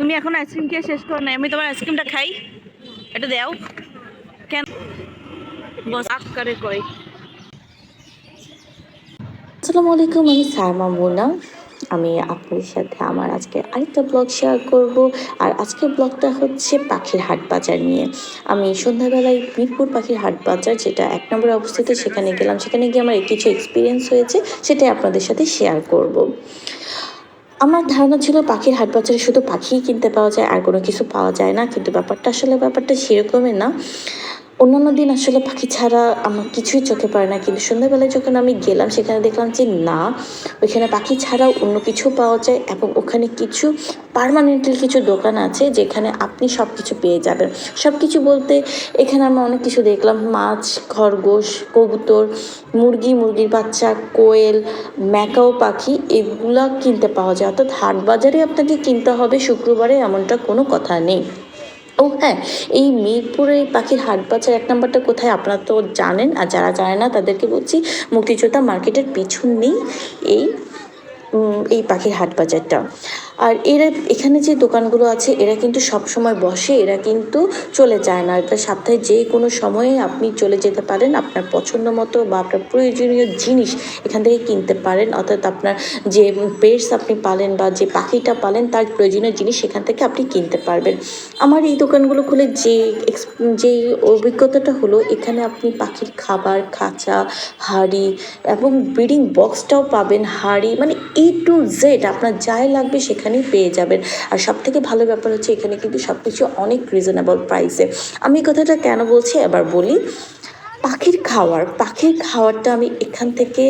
তুমি এখন আইসক্রিম খেয়ে শেষ করো না, আমি তোমার আইসক্রিমটা খাই, এটা দাও। কেন বস আক করে কই? আসসালামু আলাইকুম, আমি সায়মা মুনা। আমি আপনাদের সাথে আমার আজকে আরেকটা ব্লগ শেয়ার করব। আর আজকের ব্লগটা হচ্ছে পাখির হাট বাজার নিয়ে। আমি সন্ধ্যাবেলায় মিরপুর পাখির হাট বাজার, যেটা 1 নম্বরে অবস্থিত, সেখানে গেলাম। সেখানে গিয়ে আমার কিছু এক্সপিরিয়েন্স হয়েছে, সেটাই আপনাদের সাথে শেয়ার করব। আমার ধারণা ছিল পাখির হাট বাজারে শুধু পাখিই কিনতে পাওয়া যায়, আর কোনো কিছু পাওয়া যায় না, কিন্তু ব্যাপারটা সেরকমই না। অন্যান্য দিন আসলে পাখি ছাড়া আমার কিছুই চোখে পড়ে না, কিন্তু সন্ধ্যাবেলায় যখন আমি গেলাম সেখানে দেখলাম যে না, ওইখানে পাখি ছাড়াও অন্য কিছু পাওয়া যায়, এবং ওখানে কিছু পার্মানেন্টলি কিছু দোকান আছে যেখানে আপনি সব কিছু পেয়ে যাবেন। সব কিছু বলতে এখানে আমরা অনেক কিছু দেখলাম: মাছ, খরগোশ, কবুতর, মুরগির বাচ্চা, কোয়েল, ম্যাকাও পাখি, এগুলা কিনতে পাওয়া যায়। অর্থাৎ হাট বাজারে আপনাকে কিনতে হবে শুক্রবারে, এমনটা কোনো কথা নেই। ও হ্যাঁ, এই মিরপুরে পাখির হাট বাজার 1 নম্বরটা কোথায় আপনারা তো জানেন, আর যারা জানে না তাদেরকে বলছি, মুক্তিযোদ্ধা মার্কেটের পিছনেই এই এই পাখির হাট বাজারটা। আর এখানে যে দোকানগুলো আছে এরা কিন্তু সব সময় বসে, এরা কিন্তু চলে যায় না। এটা সপ্তাহে যে কোনো সময়ে আপনি চলে যেতে পারেন, আপনার পছন্দ মতো বা আপনার প্রয়োজনীয় জিনিস এখান থেকে কিনতে পারেন। অর্থাৎ আপনার যে পেটস আপনি পালেন বা যে পাখিটা পালেন, তার প্রয়োজনীয় জিনিস সেখান থেকে আপনি কিনতে পারবেন। আমার এই দোকানগুলো খুলে যে অভিজ্ঞতাটা হলো, এখানে আপনি পাখির খাবার, খাঁচা, হাঁড়ি এবং ব্রিডিং বক্সটাও পাবেন। হাঁড়ি মানে A to Z আপনার যাই লাগবে সেখানেই পেয়ে যাবেন। আর সব থেকে ভালো ব্যাপার হচ্ছে, এখানে কিন্তু সব কিছু অনেক রিজনেবল প্রাইসে। আমি এই কথাটা কেন বলছি এবার বলি। পাখির খাওয়ারটা আমি এখান থেকে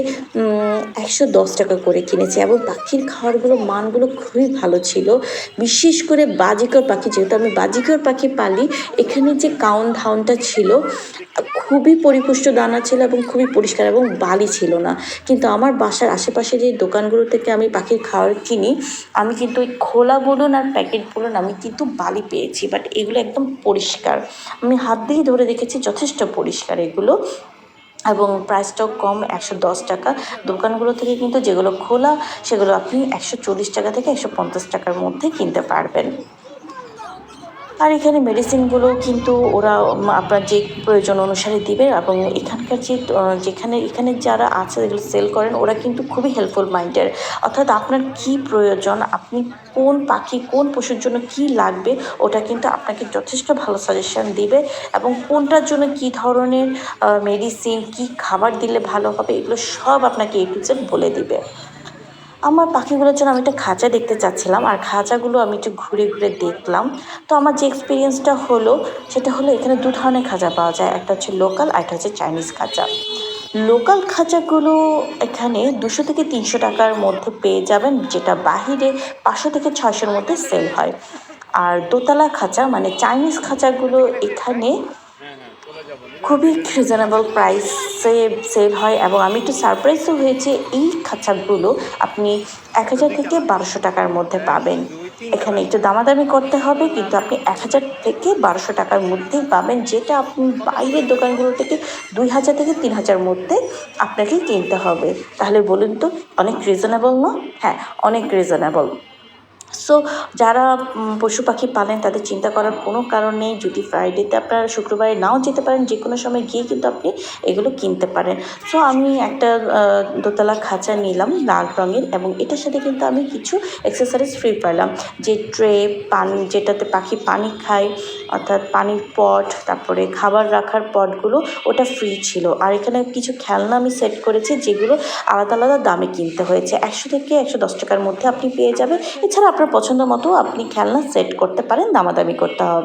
110 টাকা করে কিনেছি, এবং পাখির খাওয়ারগুলো মানগুলো খুবই ভালো ছিল। বিশেষ করে বাজিকর পাখি, যেহেতু আমি বাজিকর পাখি পালি, এখানে যে কাউন ধাউনটা ছিল খুবই পরিপুষ্ট দানা ছিল এবং খুবই পরিষ্কার, এবং বালি ছিল না। কিন্তু আমার বাসার আশেপাশে যে দোকানগুলো থেকে আমি পাখির খাবার কিনি, আমি কিন্তু ওই খোলা বলুন আর প্যাকেট বলুন, আমি কিন্তু বালি পেয়েছি, বাট এগুলো একদম পরিষ্কার। আমি হাত দিয়ে ধরে দেখেছি, যথেষ্ট পরিষ্কার এগুলো, এবং প্রাইসটাও কম, 110 টাকা। দোকানগুলো থেকে কিন্তু যেগুলো খোলা, সেগুলো আপনি 140 টাকা থেকে 150 টাকার মধ্যে কিনতে পারবেন। আর এখানে মেডিসিনগুলো কিন্তু ওরা আপনার যে প্রয়োজন অনুসারে দিবে, এবং এখানকার এখানে যারা আছে, এগুলো সেল করেন, ওরা কিন্তু খুবই হেল্পফুল মাইন্ডের। অর্থাৎ আপনার কি প্রয়োজন, আপনি কোন পাখি, কোন পশুর জন্য কি লাগবে, ওটা কিন্তু আপনাকে যথেষ্ট ভালো সাজেশন দিবে, এবং কোনটার জন্য কি ধরনের মেডিসিন, কি খাবার দিলে ভালো হবে, এগুলো সব আপনাকে A to Z বলে দিবে। আমার পাখিগুলোর জন্য আমি একটা খাঁচা দেখতে চাচ্ছিলাম, আর খাঁচাগুলো আমি একটু ঘুরে ঘুরে দেখলাম। তো আমার যে এক্সপিরিয়েন্সটা হলো, সেটা হলো এখানে 2 ধরনের খাঁচা পাওয়া যায়, একটা হচ্ছে লোকাল, আর একটা হচ্ছে চাইনিজ খাঁচা। লোকাল খাঁচাগুলো এখানে 200 থেকে 300 টাকার মধ্যে পেয়ে যাবেন, যেটা বাহিরে 500 থেকে 600-র মধ্যে সেল হয়। আর দোতলা খাঁচা মানে চাইনিজ খাঁচাগুলো এখানে খুবই রিজনেবল প্রাইসে সেল হয়, এবং আমি একটু সারপ্রাইজও হয়েছে। এই খাঁচাগুলো আপনি 1000 থেকে 1200 টাকার মধ্যে পাবেন। এখানে একটু দামাদামি করতে হবে, কিন্তু আপনি 1000 থেকে 1200 টাকার মধ্যেই পাবেন, যেটা আপনি বাইরের দোকানগুলো থেকে 2000 থেকে 3000 মধ্যে আপনাকে কিনতে হবে। তাহলে বলুন তো, অনেক রিজনেবল না? হ্যাঁ, অনেক রিজনেবল। সো যারা পশু পাখি পালেন, তাদের চিন্তা করার কোনো কারণ নেই। যদি ফ্রাইডেতে আপনারা শুক্রবারে নাও যেতে পারেন, যে কোনো সময় গিয়ে কিন্তু আপনি এগুলো কিনতে পারেন। সো আমি একটা দোতলা খাঁচা নিলাম লাল রঙের, এবং এটার সাথে কিন্তু আমি কিছু অ্যাক্সেসরিজ ফ্রি পেলাম। যে ট্রে, পানি, যেটাতে পাখি পানি খায়, অর্থাৎ পানির পট, তারপরে খাবার রাখার পটগুলো, ওটা ফ্রি ছিল। আর এখানে কিছু খেলনা আমি সেট করেছি, যেগুলো আলাদা আলাদা দামে কিনতে হয়েছে। 100 থেকে 110 টাকার মধ্যে আপনি পেয়ে যাবেন। এছাড়া আপনার পছন্দ মতো আপনি খেলনা সেট করতে পারেন, দামাদামি করতে হবে।